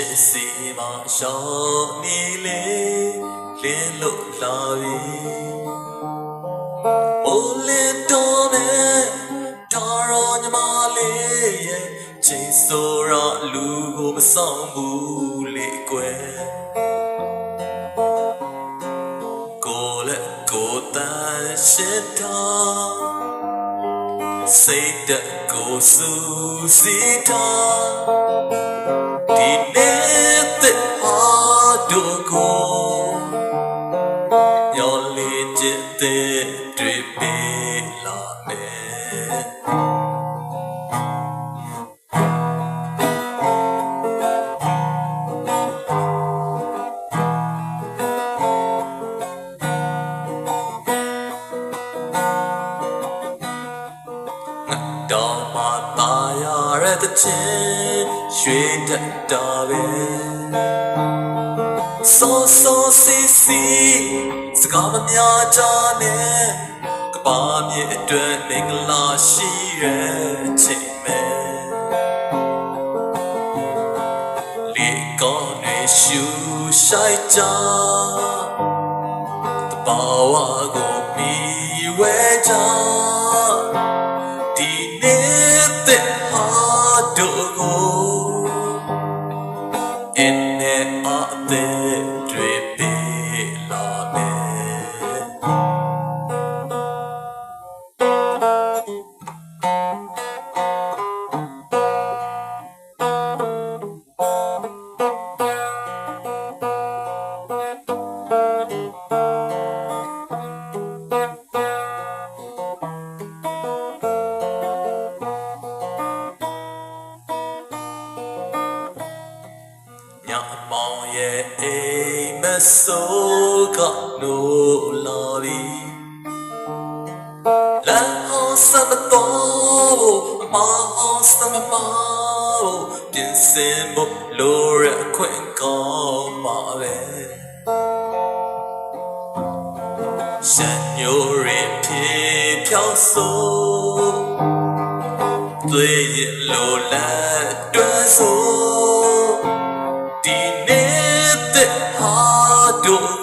စ်စီမှာရှောင်းနေလေလင်းလို့လာပြီအိုလင်းတော်နဲ့တော်ရောညီမလေးရဲ့ချိန်ဆိုတော့လူကိုမဆောင်ဘူးလေကွယ်ကိုလည်းကိုတန်ရှင်းထားစိတ်တကိုစူစီထားဒီနေ့တဲ့ဟာတို့ကိုညော်လေးချစ်တဲ့တွေ့ပေးလာမယ်တော်မသားရတဲ့ချင်းရွှေတက်တာပဲဆိုဆိုစီစီစကားမများကြနဲ့ကဘာမြေအတွက်မင်္ဂလာရှိတဲ့ချိန်မဲ့လေကောင်းနေရှူဆိုင်ကြတဘာဝကိုမီဝဲကြဒီနေ့တဲ့ဟာတို့ကိုအင်းနဲ့အသေးတွေ့ပေးလာညမောင်ရဲ့အိမ်မဆိုးကလို့လာပြီလမ်းအောင်စမတော်အမအောင်စမမောပြင်စင်ဖို့လိုရခွင့်ကောင်းပါပဲရှန်ညိုရီပြေဖြောင်းဆိုသွေးရလိုလတ်တွန်းဆိုဒီနေ့တဲ့ဟာတို့